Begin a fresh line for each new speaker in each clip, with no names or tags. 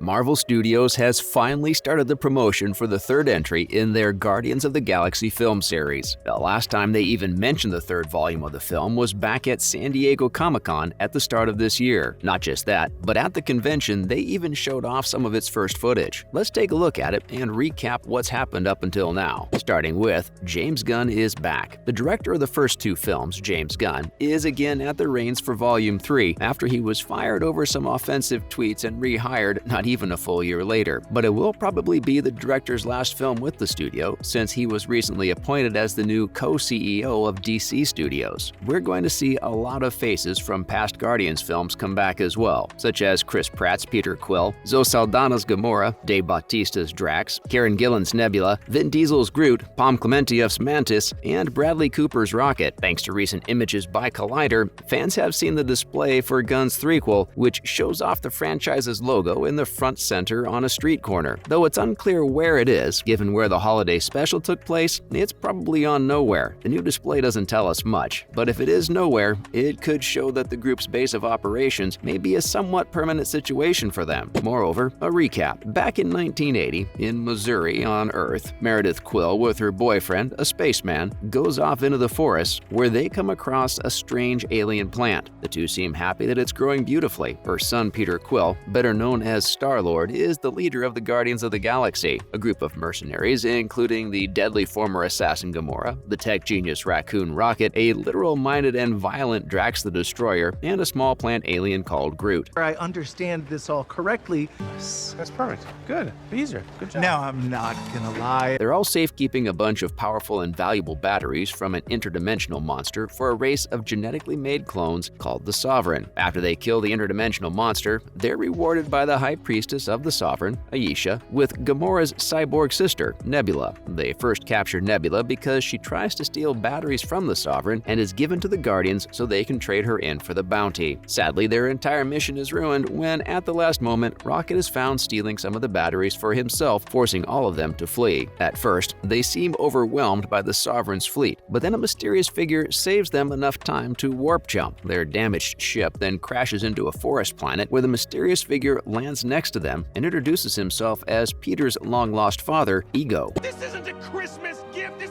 Marvel Studios has finally started the promotion for the third entry in their Guardians of the Galaxy film series. The last time they even mentioned the third volume of the film was back at San Diego Comic-Con at the start of this year. Not just that, but at the convention they even showed off some of its first footage. Let's take a look at it and recap what's happened up until now. Starting with, James Gunn is back. The director of the first two films, James Gunn, is again at the reins for Volume 3 after he was fired over some offensive tweets and rehired not even a full year later. But it will probably be the director's last film with the studio, since he was recently appointed as the new co-CEO of DC Studios. We're going to see a lot of faces from past Guardians films come back as well, such as Chris Pratt's Peter Quill, Zoe Saldana's Gamora, Dave Bautista's Drax, Karen Gillan's Nebula, Vin Diesel's Groot, Pom Clementieff's Mantis, and Bradley Cooper's Rocket. Thanks to recent images by Collider, fans have seen the display for Gunn's threequel, which shows off the franchise's logo in the front center on a street corner. Though it's unclear where it is, given where the holiday special took place, it's probably on nowhere. The new display doesn't tell us much, but if it is nowhere, it could show that the group's base of operations may be a somewhat permanent situation for them. Moreover, a recap. Back in 1980, in Missouri on Earth, Meredith Quill with her boyfriend, a spaceman, goes off into the forest where they come across a strange alien plant. The two seem happy that it's growing beautifully. Her son Peter Quill, better known as Star-Lord, is the leader of the Guardians of the Galaxy, a group of mercenaries including the deadly former assassin Gamora, the tech genius raccoon Rocket, a literal-minded and violent Drax the Destroyer, and a small plant alien called Groot.
I understand this all correctly.
That's perfect. Good. Teaser. Good job.
Now, I'm not gonna lie.
They're all safekeeping a bunch of powerful and valuable batteries from an interdimensional monster for a race of genetically made clones called the Sovereign. After they kill the interdimensional monster, they're rewarded by the High Priestess of the Sovereign, Ayesha, with Gamora's cyborg sister, Nebula. They first capture Nebula because she tries to steal batteries from the Sovereign and is given to the Guardians so they can trade her in for the bounty. Sadly, their entire mission is ruined when, at the last moment, Rocket is found stealing some of the batteries for himself, forcing all of them to flee. At first, they seem overwhelmed by the Sovereign's fleet, but then a mysterious figure saves them enough time to warp jump. Their damaged ship then crashes into a forest planet where the mysterious figure lands next to them and introduces himself as Peter's long-lost father, Ego.
This isn't a Christmas gift.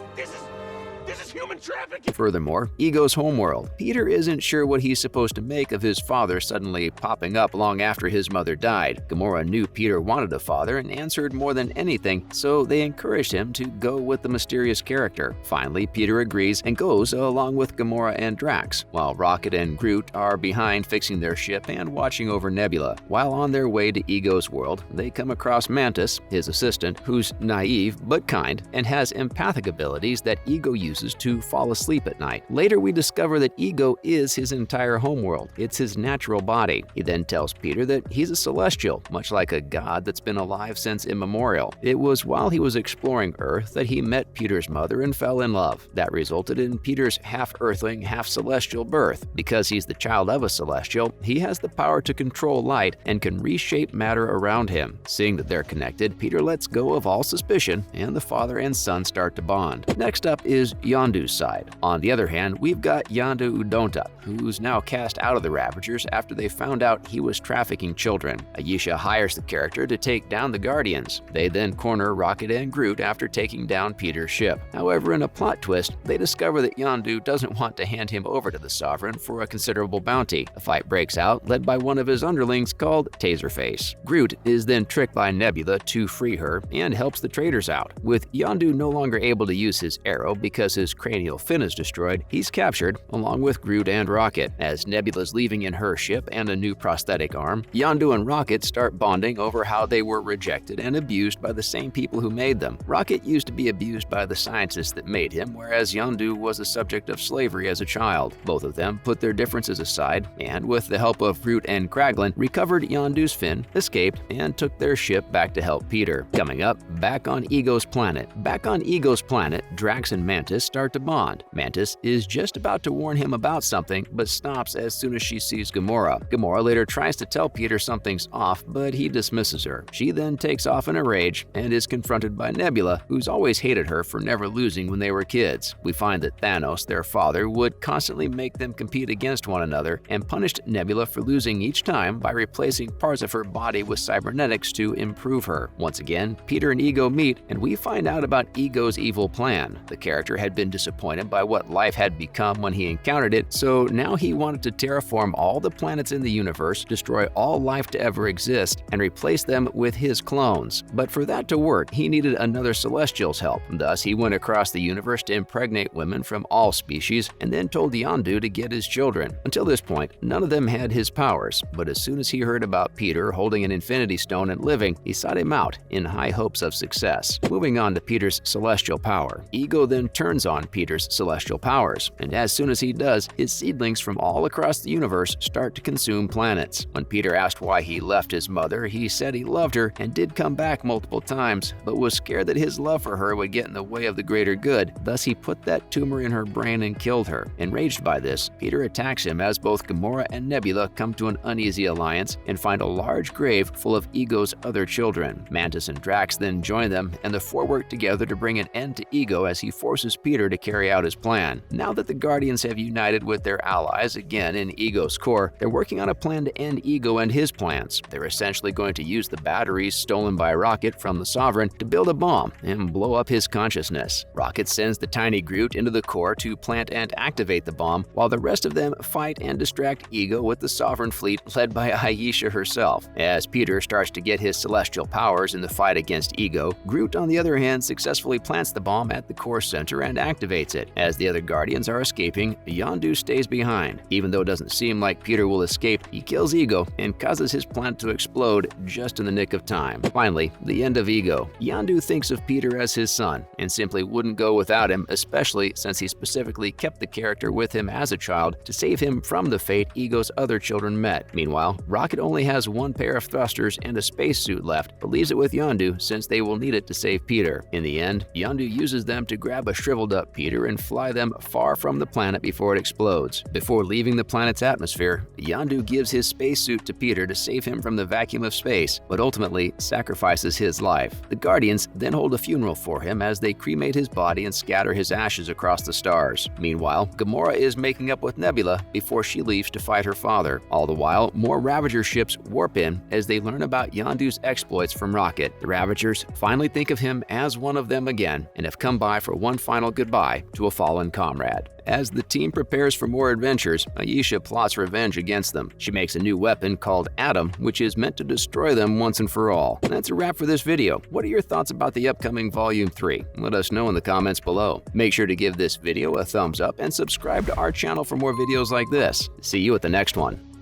This is human trafficking.
Furthermore, Ego's homeworld. Peter isn't sure what he's supposed to make of his father suddenly popping up long after his mother died. Gamora knew Peter wanted a father and answered more than anything, so they encouraged him to go with the mysterious character. Finally, Peter agrees and goes along with Gamora and Drax, while Rocket and Groot are behind fixing their ship and watching over Nebula. While on their way to Ego's world, they come across Mantis, his assistant, who's naive but kind and has empathic abilities that Ego uses to fall asleep at night. Later, we discover that Ego is his entire homeworld. It's his natural body. He then tells Peter that he's a celestial, much like a god that's been alive since immemorial. It was while he was exploring Earth that he met Peter's mother and fell in love. That resulted in Peter's half-earthling, half-celestial birth. Because he's the child of a celestial, he has the power to control light and can reshape matter around him. Seeing that they're connected, Peter lets go of all suspicion, and the father and son start to bond. Next up is Yondu's side. On the other hand, we've got Yondu Udonta, who's now cast out of the Ravagers after they found out he was trafficking children. Ayesha hires the character to take down the Guardians. They then corner Rocket and Groot after taking down Peter's ship. However, in a plot twist, they discover that Yondu doesn't want to hand him over to the Sovereign for a considerable bounty. A fight breaks out, led by one of his underlings called Taserface. Groot is then tricked by Nebula to free her and helps the traitors out. With Yondu no longer able to use his arrow because his cranial fin is destroyed, he's captured along with Groot and Rocket. As Nebula's leaving in her ship and a new prosthetic arm, Yondu and Rocket start bonding over how they were rejected and abused by the same people who made them. Rocket used to be abused by the scientists that made him, whereas Yondu was a subject of slavery as a child. Both of them put their differences aside and, with the help of Groot and Kraglin, recovered Yondu's fin, escaped, and took their ship back to help Peter. Coming up, back on Ego's planet. Back on Ego's planet, Drax and Mantis start start to bond. Mantis is just about to warn him about something, but stops as soon as she sees Gamora. Gamora later tries to tell Peter something's off, but he dismisses her. She then takes off in a rage and is confronted by Nebula, who's always hated her for never losing when they were kids. We find that Thanos, their father, would constantly make them compete against one another and punished Nebula for losing each time by replacing parts of her body with cybernetics to improve her. Once again, Peter and Ego meet, and we find out about Ego's evil plan. The character had been disappointed by what life had become when he encountered it, so now he wanted to terraform all the planets in the universe, destroy all life to ever exist, and replace them with his clones. But for that to work, he needed another Celestial's help. Thus, he went across the universe to impregnate women from all species, and then told Yondu to get his children. Until this point, none of them had his powers, but as soon as he heard about Peter holding an Infinity Stone and living, he sought him out in high hopes of success. Moving on to Peter's celestial power. Ego then turns on Peter's celestial powers, and as soon as he does, his seedlings from all across the universe start to consume planets. When Peter asked why he left his mother, he said he loved her and did come back multiple times, but was scared that his love for her would get in the way of the greater good. Thus, he put that tumor in her brain and killed her. Enraged by this, Peter attacks him as both Gamora and Nebula come to an uneasy alliance and find a large grave full of Ego's other children. Mantis and Drax then join them, and the four work together to bring an end to Ego as he forces Peter to carry out his plan. Now that the Guardians have united with their allies again in Ego's core, they're working on a plan to end Ego and his plans. They're essentially going to use the batteries stolen by Rocket from the Sovereign to build a bomb and blow up his consciousness. Rocket sends the tiny Groot into the core to plant and activate the bomb, while the rest of them fight and distract Ego with the Sovereign fleet led by Ayesha herself. As Peter starts to get his celestial powers in the fight against Ego, Groot, on the other hand, successfully plants the bomb at the core center and activates it. As the other Guardians are escaping, Yondu stays behind. Even though it doesn't seem like Peter will escape, he kills Ego and causes his planet to explode just in the nick of time. Finally, the end of Ego. Yondu thinks of Peter as his son and simply wouldn't go without him, especially since he specifically kept the character with him as a child to save him from the fate Ego's other children met. Meanwhile, Rocket only has one pair of thrusters and a spacesuit left, but leaves it with Yondu since they will need it to save Peter. In the end, Yondu uses them to grab a shriveled up Peter and fly them far from the planet before it explodes. Before leaving the planet's atmosphere, Yondu gives his spacesuit to Peter to save him from the vacuum of space, but ultimately sacrifices his life. The Guardians then hold a funeral for him as they cremate his body and scatter his ashes across the stars. Meanwhile, Gamora is making up with Nebula before she leaves to fight her father. All the while, more Ravager ships warp in as they learn about Yondu's exploits from Rocket. The Ravagers finally think of him as one of them again and have come by for one final goodbye to a fallen comrade. As the team prepares for more adventures, Ayesha plots revenge against them. She makes a new weapon called Atom, which is meant to destroy them once and for all. And that's a wrap for this video. What are your thoughts about the upcoming Volume 3? Let us know in the comments below. Make sure to give this video a thumbs up and subscribe to our channel for more videos like this. See you at the next one.